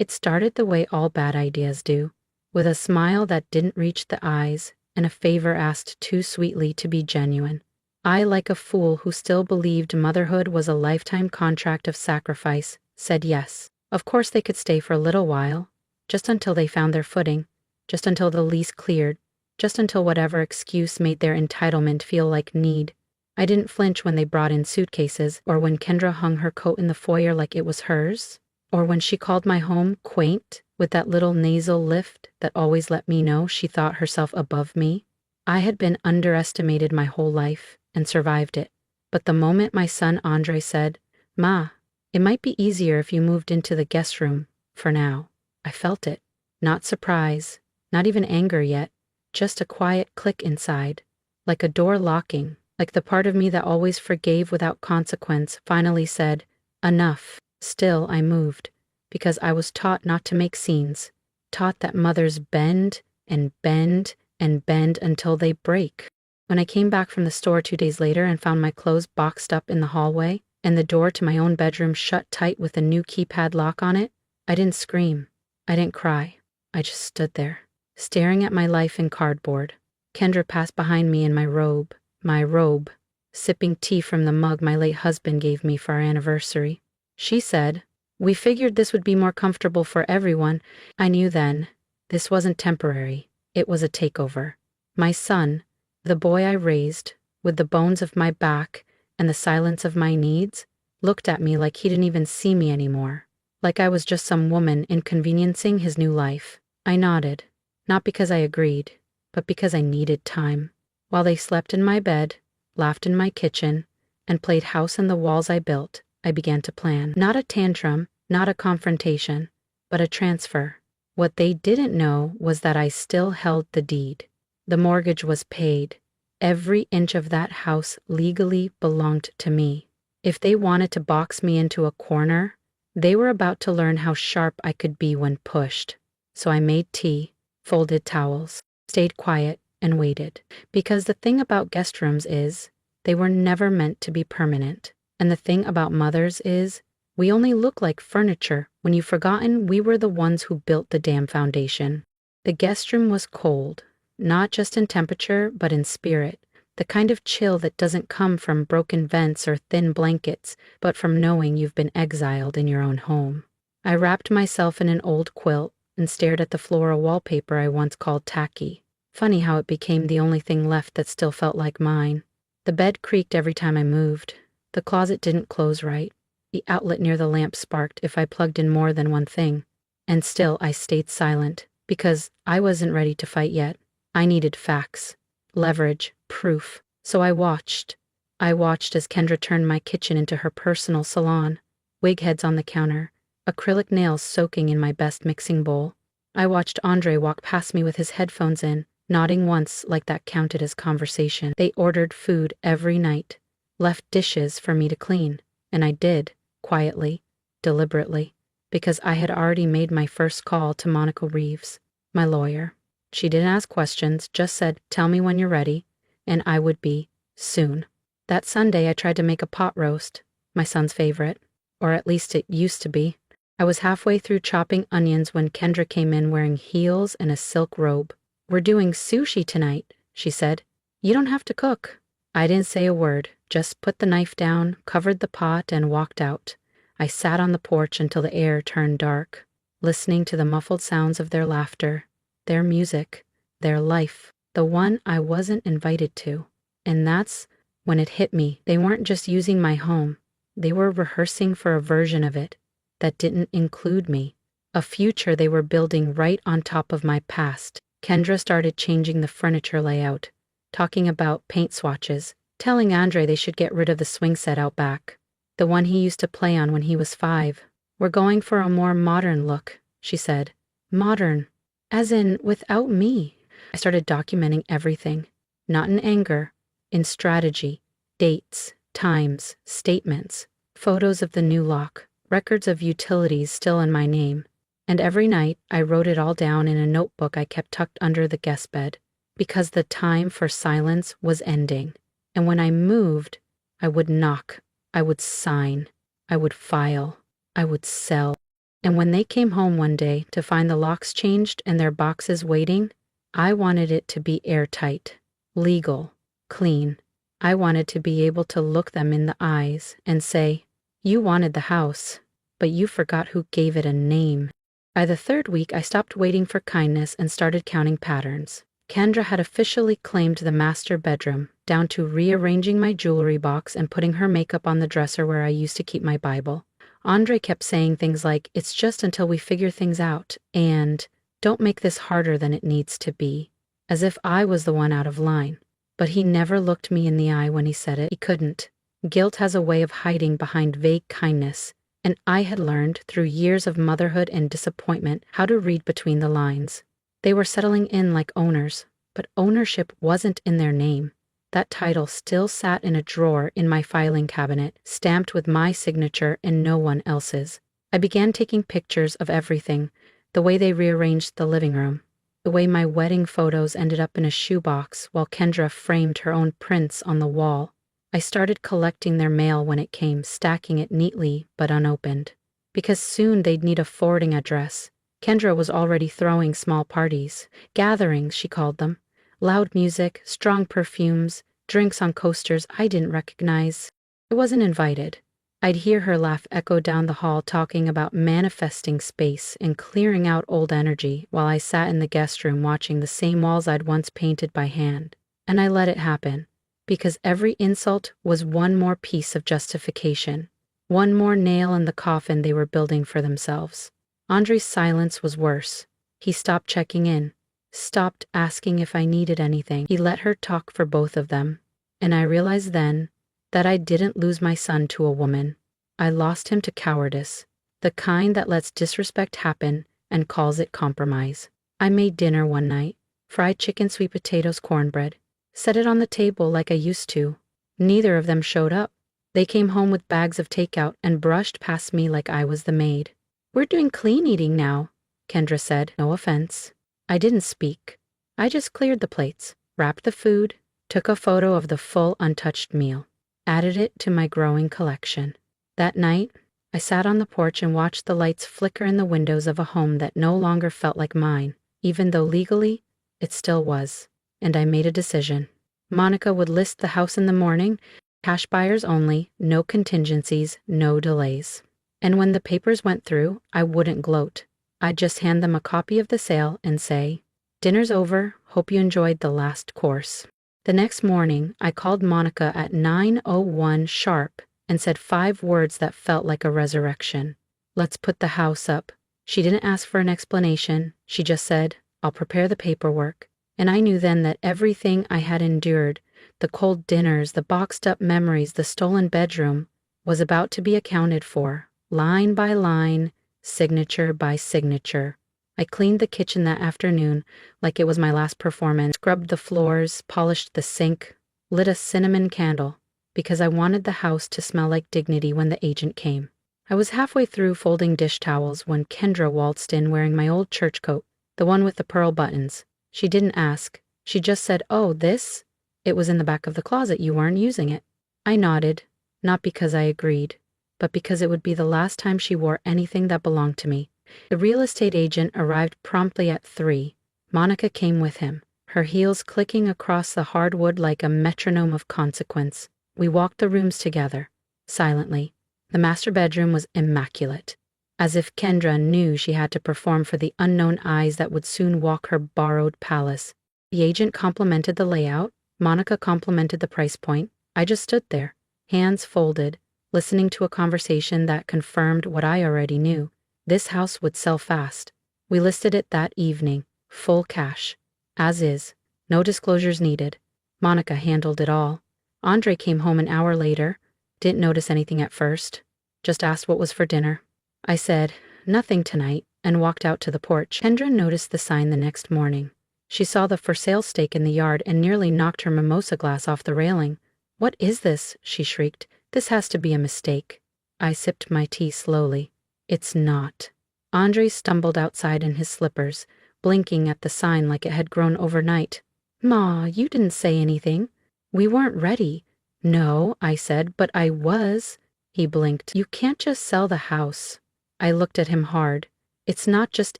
It started the way all bad ideas do, with a smile that didn't reach the eyes and a favor asked too sweetly to be genuine. I, like a fool who still believed motherhood was a lifetime contract of sacrifice, said yes. Of course they could stay for a little while, just until they found their footing, just until the lease cleared, just until whatever excuse made their entitlement feel like need. I didn't flinch when they brought in suitcases, or when Kendra hung her coat in the foyer like it was hers, or when she called my home quaint with that little nasal lift that always let me know she thought herself above me. I had been underestimated my whole life and survived it. But the moment my son Andre said, "Ma, it might be easier if you moved into the guest room, for now," I felt it. Not surprise, not even anger yet, just a quiet click inside, like a door locking, like the part of me that always forgave without consequence finally said, "Enough." Still, I moved, because I was taught not to make scenes, taught that mothers bend and bend and bend until they break. When I came back from the store 2 days later and found my clothes boxed up in the hallway, and the door to my own bedroom shut tight with a new keypad lock on it, I didn't scream. I didn't cry. I just stood there, staring at my life in cardboard. Kendra passed behind me in my robe, sipping tea from the mug my late husband gave me for our anniversary. She said, "We figured this would be more comfortable for everyone." I knew then, this wasn't temporary. It was a takeover. My son, the boy I raised, with the bones of my back and the silence of my needs, looked at me like he didn't even see me anymore, like I was just some woman inconveniencing his new life. I nodded, not because I agreed, but because I needed time. While they slept in my bed, laughed in my kitchen, and played house in the walls I built, I began to plan. Not a tantrum, not a confrontation, but a transfer. What they didn't know was that I still held the deed. The mortgage was paid. Every inch of that house legally belonged to me. If they wanted to box me into a corner, they were about to learn how sharp I could be when pushed. So I made tea, folded towels, stayed quiet, and waited. Because the thing about guest rooms is, they were never meant to be permanent. And the thing about mothers is, we only look like furniture when you've forgotten we were the ones who built the damn foundation. The guest room was cold, not just in temperature, but in spirit. The kind of chill that doesn't come from broken vents or thin blankets, but from knowing you've been exiled in your own home. I wrapped myself in an old quilt and stared at the floral wallpaper I once called tacky. Funny how it became the only thing left that still felt like mine. The bed creaked every time I moved. The closet didn't close right. The outlet near the lamp sparked if I plugged in more than one thing. And still I stayed silent, because I wasn't ready to fight yet. I needed facts, leverage, proof. So I watched. I watched as Kendra turned my kitchen into her personal salon. Wig heads on the counter, acrylic nails soaking in my best mixing bowl. I watched Andre walk past me with his headphones in, nodding once like that counted as conversation. They ordered food every night, left dishes for me to clean, and I did, quietly, deliberately, because I had already made my first call to Monica Reeves, my lawyer. She didn't ask questions, just said, "Tell me when you're ready," and I would be, soon. That Sunday I tried to make a pot roast, my son's favorite, or at least it used to be. I was halfway through chopping onions when Kendra came in wearing heels and a silk robe. "We're doing sushi tonight," she said. "You don't have to cook." I didn't say a word, just put the knife down, covered the pot, and walked out. I sat on the porch until the air turned dark, listening to the muffled sounds of their laughter, their music, their life, the one I wasn't invited to. And that's when it hit me. They weren't just using my home. They were rehearsing for a version of it that didn't include me, a future they were building right on top of my past. Kendra started changing the furniture layout, talking about paint swatches, telling Andre they should get rid of the swing set out back, the one he used to play on when he was 5. "We're going for a more modern look," she said. Modern. As in, without me. I started documenting everything, not in anger, in strategy, dates, times, statements, photos of the new lock, records of utilities still in my name. And every night I wrote it all down in a notebook I kept tucked under the guest bed, because the time for silence was ending. And when I moved, I would knock, I would sign, I would file, I would sell. And when they came home one day to find the locks changed and their boxes waiting, I wanted it to be airtight, legal, clean. I wanted to be able to look them in the eyes and say, "You wanted the house, but you forgot who gave it a name." By the third week, I stopped waiting for kindness and started counting patterns. Kendra had officially claimed the master bedroom, down to rearranging my jewelry box and putting her makeup on the dresser where I used to keep my Bible. Andre kept saying things like, "It's just until we figure things out," and "Don't make this harder than it needs to be," as if I was the one out of line. But he never looked me in the eye when he said it. He couldn't. Guilt has a way of hiding behind vague kindness, and I had learned, through years of motherhood and disappointment, how to read between the lines. They were settling in like owners, but ownership wasn't in their name. That title still sat in a drawer in my filing cabinet, stamped with my signature and no one else's. I began taking pictures of everything, the way they rearranged the living room, the way my wedding photos ended up in a shoebox while Kendra framed her own prints on the wall. I started collecting their mail when it came, stacking it neatly but unopened. Because soon they'd need a forwarding address. Kendra was already throwing small parties, gatherings she called them. Loud music, strong perfumes, drinks on coasters I didn't recognize. I wasn't invited. I'd hear her laugh echo down the hall talking about manifesting space and clearing out old energy while I sat in the guest room watching the same walls I'd once painted by hand. And I let it happen, because every insult was one more piece of justification, one more nail in the coffin they were building for themselves. Andre's silence was worse. He stopped checking in, stopped asking if I needed anything. He let her talk for both of them. And I realized then that I didn't lose my son to a woman. I lost him to cowardice, the kind that lets disrespect happen and calls it compromise. I made dinner one night, fried chicken, sweet potatoes, cornbread, set it on the table like I used to. Neither of them showed up. They came home with bags of takeout and brushed past me like I was the maid. "We're doing clean eating now," Kendra said, no offense. I didn't speak. I just cleared the plates, wrapped the food, took a photo of the full untouched meal, added it to my growing collection. That night, I sat on the porch and watched the lights flicker in the windows of a home that no longer felt like mine, even though legally, it still was. And I made a decision. Monica would list the house in the morning, cash buyers only, no contingencies, no delays. And when the papers went through, I wouldn't gloat. I'd just hand them a copy of the sale and say, "Dinner's over, hope you enjoyed the last course." The next morning, I called Monica at 9:01 sharp and said 5 words that felt like a resurrection. "Let's put the house up." She didn't ask for an explanation. She just said, "I'll prepare the paperwork." And I knew then that everything I had endured, the cold dinners, the boxed up memories, the stolen bedroom, was about to be accounted for, line by line, signature by signature. I cleaned the kitchen that afternoon like it was my last performance, scrubbed the floors, polished the sink, lit a cinnamon candle, because I wanted the house to smell like dignity when the agent came. I was halfway through folding dish towels when Kendra waltzed in wearing my old church coat, the one with the pearl buttons. She didn't ask. She just said, "Oh, this? It was in the back of the closet. You weren't using it." I nodded, not because I agreed, but because it would be the last time she wore anything that belonged to me. The real estate agent arrived promptly at 3. Monica came with him, her heels clicking across the hardwood like a metronome of consequence. We walked the rooms together, silently. The master bedroom was immaculate, as if Kendra knew she had to perform for the unknown eyes that would soon walk her borrowed palace. The agent complimented the layout, Monica complimented the price point. I just stood there, hands folded, listening to a conversation that confirmed what I already knew. This house would sell fast. We listed it that evening, full cash, as is, no disclosures needed. Monica handled it all. Andre came home an hour later, didn't notice anything at first, just asked what was for dinner. I said, "Nothing tonight," and walked out to the porch. Kendra noticed the sign the next morning. She saw the for sale stake in the yard and nearly knocked her mimosa glass off the railing. "What is this?" she shrieked. "This has to be a mistake." I sipped my tea slowly. "It's not." Andre stumbled outside in his slippers, blinking at the sign like it had grown overnight. "Ma, you didn't say anything. We weren't ready." "No," I said, "but I was." He blinked. "You can't just sell the house." I looked at him hard. It's not just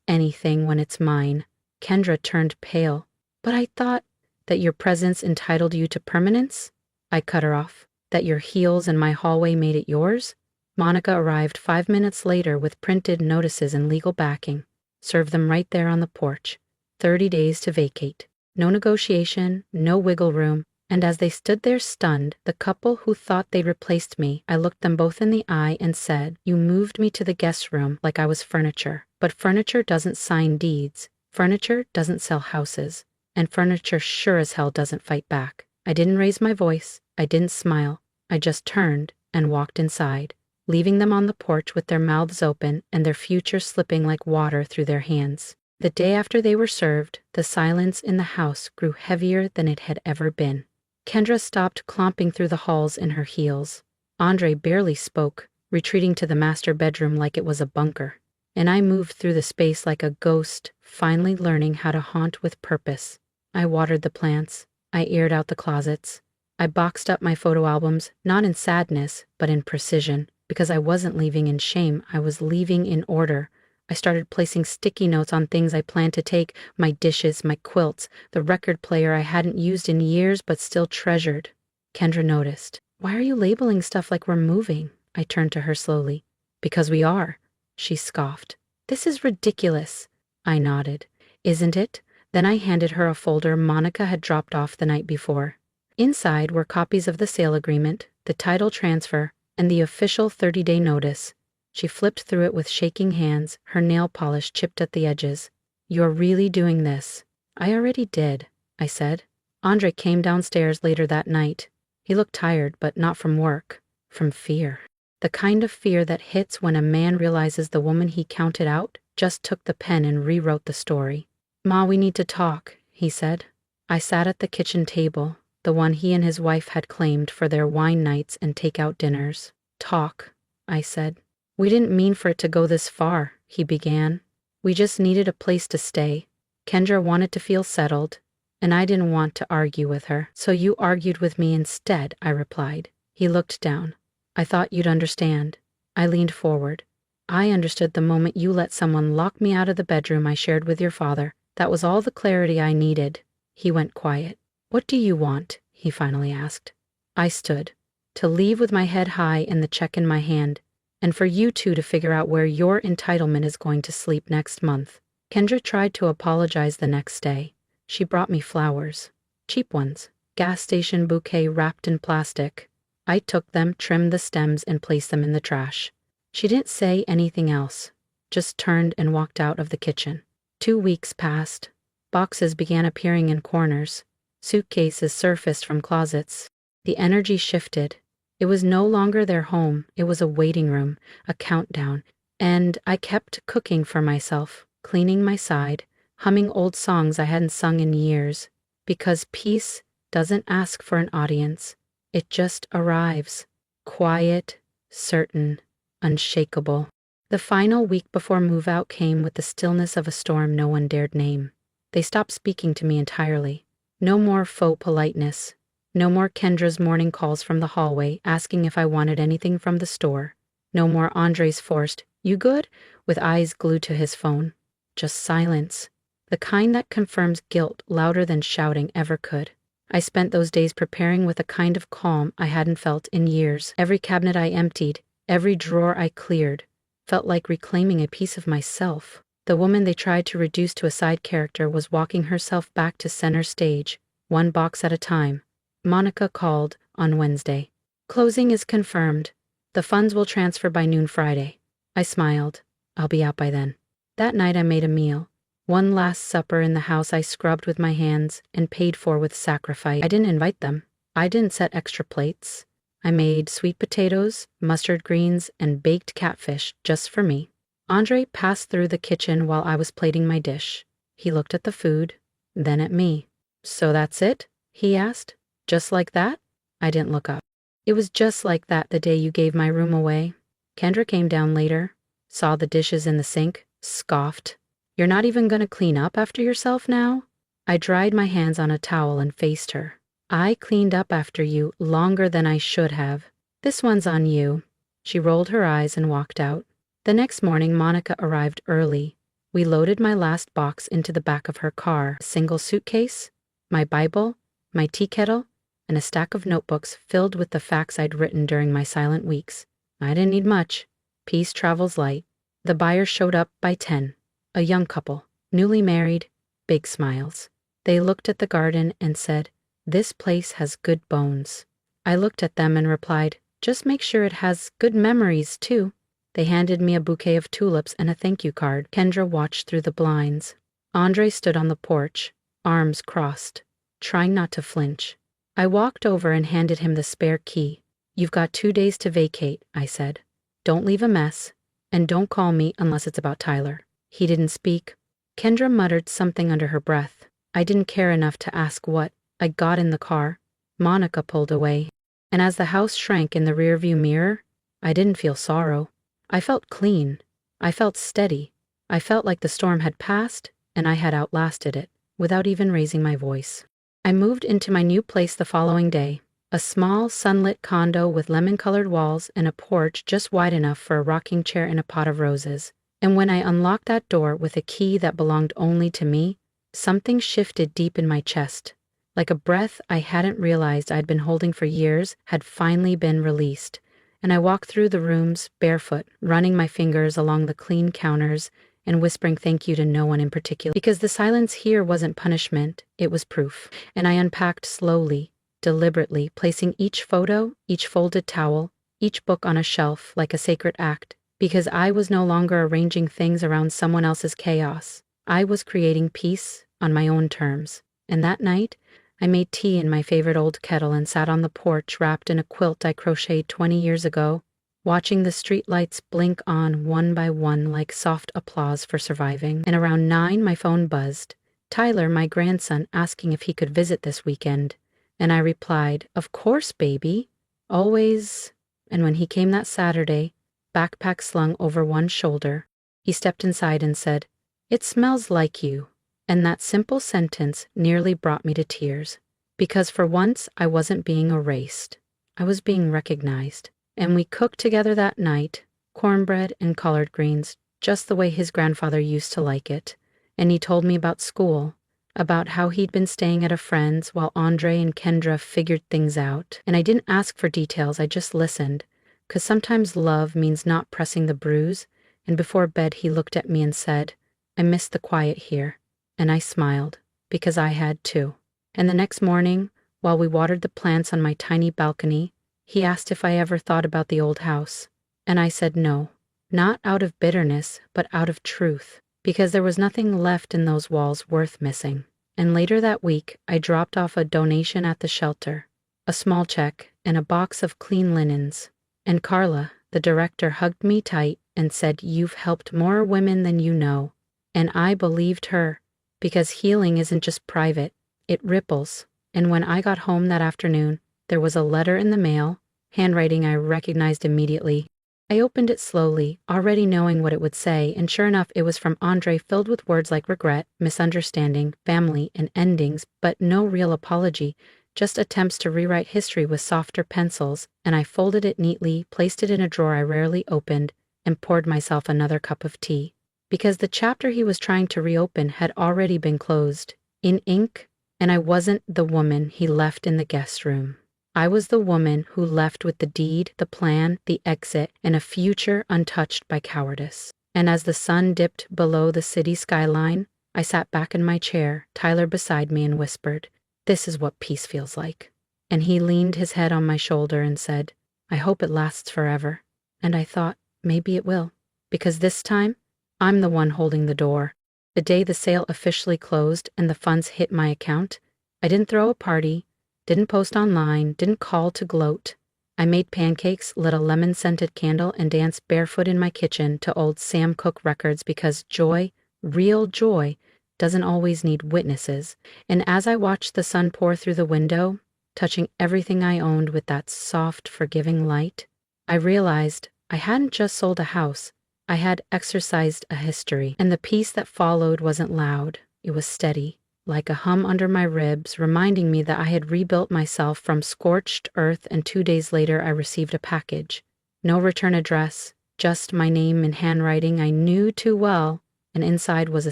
anything when it's mine. Kendra turned pale. But I thought that your presence entitled you to permanence? I cut her off. That your heels in my hallway made it yours? Monica arrived 5 minutes later with printed notices and legal backing. Served them right there on the porch. 30 days to vacate. No negotiation, no wiggle room. And as they stood there stunned, the couple who thought they'd replaced me, I looked them both in the eye and said, "You moved me to the guest room like I was furniture. But furniture doesn't sign deeds. Furniture doesn't sell houses. And furniture sure as hell doesn't fight back." I didn't raise my voice. I didn't smile. I just turned and walked inside, leaving them on the porch with their mouths open and their future slipping like water through their hands. The day after they were served, the silence in the house grew heavier than it had ever been. Kendra stopped clomping through the halls in her heels. Andre barely spoke, retreating to the master bedroom like it was a bunker. And I moved through the space like a ghost, finally learning how to haunt with purpose. I watered the plants. I aired out the closets. I boxed up my photo albums, not in sadness, but in precision. Because I wasn't leaving in shame, I was leaving in order. I started placing sticky notes on things I planned to take, my dishes, my quilts, the record player I hadn't used in years but still treasured. Kendra noticed. "Why are you labeling stuff like we're moving?" I turned to her slowly. "Because we are," she scoffed. "This is ridiculous." I nodded. "Isn't it?" Then I handed her a folder Monica had dropped off the night before. Inside were copies of the sale agreement, the title transfer, and the official 30-day notice. She flipped through it with shaking hands, her nail polish chipped at the edges. "You're really doing this?" "I already did," I said. Andre came downstairs later that night. He looked tired, but not from work, from fear. The kind of fear that hits when a man realizes the woman he counted out just took the pen and rewrote the story. "Ma, we need to talk," he said. I sat at the kitchen table, the one he and his wife had claimed for their wine nights and take-out dinners. "Talk," I said. "We didn't mean for it to go this far," he began. "We just needed a place to stay. Kendra wanted to feel settled, and I didn't want to argue with her. So you argued with me instead," I replied. He looked down. "I thought you'd understand." I leaned forward. "I understood the moment you let someone lock me out of the bedroom I shared with your father. That was all the clarity I needed." He went quiet. "What do you want?" he finally asked. I stood. "To leave with my head high and the check in my hand. And for you two to figure out where your entitlement is going to sleep next month." Kendra tried to apologize the next day. She brought me flowers. Cheap ones. Gas station bouquet wrapped in plastic. I took them, trimmed the stems, and placed them in the trash. She didn't say anything else, just turned and walked out of the kitchen. 2 weeks passed. Boxes began appearing in corners. Suitcases surfaced from closets. The energy shifted. It was no longer their home, it was a waiting room, a countdown, and I kept cooking for myself, cleaning my side, humming old songs I hadn't sung in years, because peace doesn't ask for an audience, it just arrives, quiet, certain, unshakable. The final week before move-out came with the stillness of a storm no one dared name. They stopped speaking to me entirely. No more faux politeness. No more Kendra's morning calls from the hallway asking if I wanted anything from the store. No more Andre's forced, "You good?" with eyes glued to his phone. Just silence. The kind that confirms guilt louder than shouting ever could. I spent those days preparing with a kind of calm I hadn't felt in years. Every cabinet I emptied, every drawer I cleared, felt like reclaiming a piece of myself. The woman they tried to reduce to a side character was walking herself back to center stage, one box at a time. Monica called on Wednesday. "Closing is confirmed. The funds will transfer by noon Friday." I smiled. "I'll be out by then." That night I made a meal. One last supper in the house I scrubbed with my hands and paid for with sacrifice. I didn't invite them. I didn't set extra plates. I made sweet potatoes, mustard greens, and baked catfish just for me. Andre passed through the kitchen while I was plating my dish. He looked at the food, then at me. "So that's it?" he asked. "Just like that?" I didn't look up. "It was just like that the day you gave my room away." Kendra came down later, saw the dishes in the sink, scoffed. "You're not even going to clean up after yourself now?" I dried my hands on a towel and faced her. "I cleaned up after you longer than I should have. This one's on you." She rolled her eyes and walked out. The next morning, Monica arrived early. We loaded my last box into the back of her car, a single suitcase, my Bible, my tea kettle, and a stack of notebooks filled with the facts I'd written during my silent weeks. I didn't need much. Peace travels light. The buyers showed up by 10. A young couple, newly married, big smiles. They looked at the garden and said, "This place has good bones." I looked at them and replied, "Just make sure it has good memories, too." They handed me a bouquet of tulips and a thank you card. Kendra watched through the blinds. Andre stood on the porch, arms crossed, trying not to flinch. I walked over and handed him the spare key. "You've got 2 days to vacate," I said. "Don't leave a mess, and don't call me unless it's about Tyler." He didn't speak. Kendra muttered something under her breath. I didn't care enough to ask what. I got in the car. Monica pulled away. And as the house shrank in the rearview mirror, I didn't feel sorrow. I felt clean. I felt steady. I felt like the storm had passed and I had outlasted it, without even raising my voice. I moved into my new place the following day, a small, sunlit condo with lemon-colored walls and a porch just wide enough for a rocking chair and a pot of roses. And when I unlocked that door with a key that belonged only to me, something shifted deep in my chest. Like a breath I hadn't realized I'd been holding for years had finally been released. And I walked through the rooms barefoot, running my fingers along the clean counters and whispering thank you to no one in particular. Because the silence here wasn't punishment, it was proof. And I unpacked slowly, deliberately, placing each photo, each folded towel, each book on a shelf like a sacred act. Because I was no longer arranging things around someone else's chaos. I was creating peace on my own terms. And that night, I made tea in my favorite old kettle and sat on the porch wrapped in a quilt I crocheted 20 years ago, watching the streetlights blink on one by one like soft applause for surviving. And around 9, my phone buzzed. Tyler, my grandson, asking if he could visit this weekend. And I replied, "Of course, baby. Always." And when he came that Saturday, backpack slung over one shoulder, he stepped inside and said, "It smells like you." And that simple sentence nearly brought me to tears, because for once I wasn't being erased. I was being recognized. And we cooked together that night, cornbread and collard greens, just the way his grandfather used to like it. And he told me about school, about how he'd been staying at a friend's while Andre and Kendra figured things out. And I didn't ask for details, I just listened, because sometimes love means not pressing the bruise. And before bed he looked at me and said, "I miss the quiet here." And I smiled, because I had too. And the next morning, while we watered the plants on my tiny balcony, he asked if I ever thought about the old house. And I said no, not out of bitterness, but out of truth, because there was nothing left in those walls worth missing. And later that week, I dropped off a donation at the shelter, a small check and a box of clean linens. And Carla, the director, hugged me tight and said, "You've helped more women than you know." And I believed her. Because healing isn't just private, it ripples. And when I got home that afternoon, there was a letter in the mail, handwriting I recognized immediately. I opened it slowly, already knowing what it would say, and sure enough, it was from Andre, filled with words like regret, misunderstanding, family, and endings, but no real apology, just attempts to rewrite history with softer pencils. And I folded it neatly, placed it in a drawer I rarely opened, and poured myself another cup of tea. Because the chapter he was trying to reopen had already been closed, in ink, and I wasn't the woman he left in the guest room. I was the woman who left with the deed, the plan, the exit, and a future untouched by cowardice. And as the sun dipped below the city skyline, I sat back in my chair, Tyler beside me, and whispered, "This is what peace feels like." And he leaned his head on my shoulder and said, "I hope it lasts forever." And I thought, maybe it will, because this time, I'm the one holding the door. The day the sale officially closed and the funds hit my account, I didn't throw a party, didn't post online, didn't call to gloat. I made pancakes, lit a lemon-scented candle, and danced barefoot in my kitchen to old Sam Cooke records, because joy, real joy, doesn't always need witnesses. And as I watched the sun pour through the window, touching everything I owned with that soft, forgiving light, I realized I hadn't just sold a house. I had exercised a history, and the peace that followed wasn't loud. It was steady, like a hum under my ribs, reminding me that I had rebuilt myself from scorched earth. And 2 days later, I received a package. No return address, just my name in handwriting I knew too well, and inside was a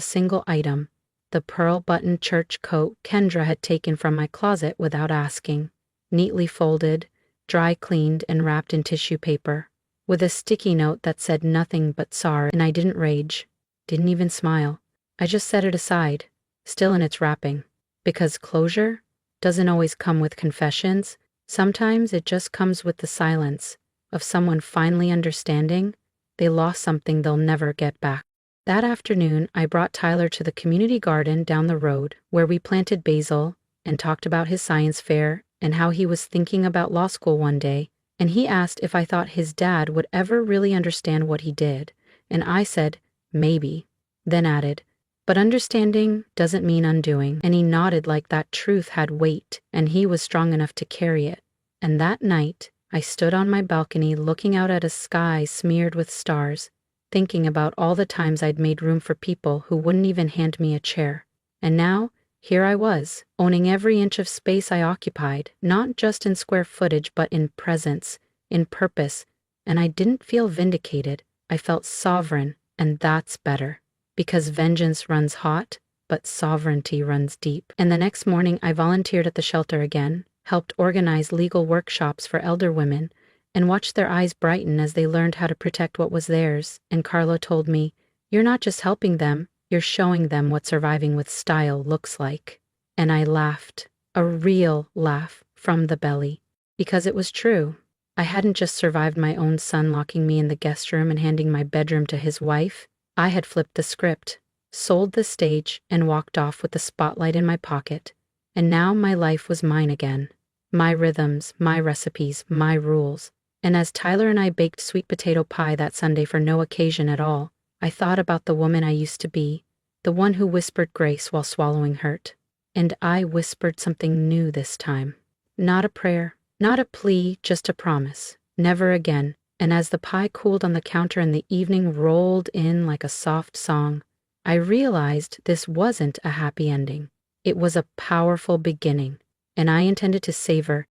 single item, the pearl-buttoned church coat Kendra had taken from my closet without asking, neatly folded, dry cleaned and wrapped in tissue paper, with a sticky note that said nothing but sorry. And I didn't rage, didn't even smile. I just set it aside, still in its wrapping, because closure doesn't always come with confessions. Sometimes it just comes with the silence of someone finally understanding they lost something they'll never get back. That afternoon, I brought Tyler to the community garden down the road where we planted basil and talked about his science fair and how he was thinking about law school one day, and he asked if I thought his dad would ever really understand what he did, and I said, maybe, then added, but understanding doesn't mean undoing, and he nodded like that truth had weight and he was strong enough to carry it. And that night, I stood on my balcony looking out at a sky smeared with stars, thinking about all the times I'd made room for people who wouldn't even hand me a chair. And now, here I was, owning every inch of space I occupied, not just in square footage, but in presence, in purpose, and I didn't feel vindicated. I felt sovereign, and that's better, because vengeance runs hot, but sovereignty runs deep. And the next morning, I volunteered at the shelter again, helped organize legal workshops for elder women, and watched their eyes brighten as they learned how to protect what was theirs. And Carla told me, "You're not just helping them, you're showing them what surviving with style looks like." And I laughed, a real laugh from the belly, because it was true. I hadn't just survived my own son locking me in the guest room and handing my bedroom to his wife. I had flipped the script, sold the stage, and walked off with the spotlight in my pocket. And now my life was mine again. My rhythms, my recipes, my rules. And as Tyler and I baked sweet potato pie that Sunday for no occasion at all, I thought about the woman I used to be, the one who whispered grace while swallowing hurt. And I whispered something new this time. Not a prayer, not a plea, just a promise. Never again. And as the pie cooled on the counter and the evening rolled in like a soft song, I realized this wasn't a happy ending. It was a powerful beginning, and I intended to savor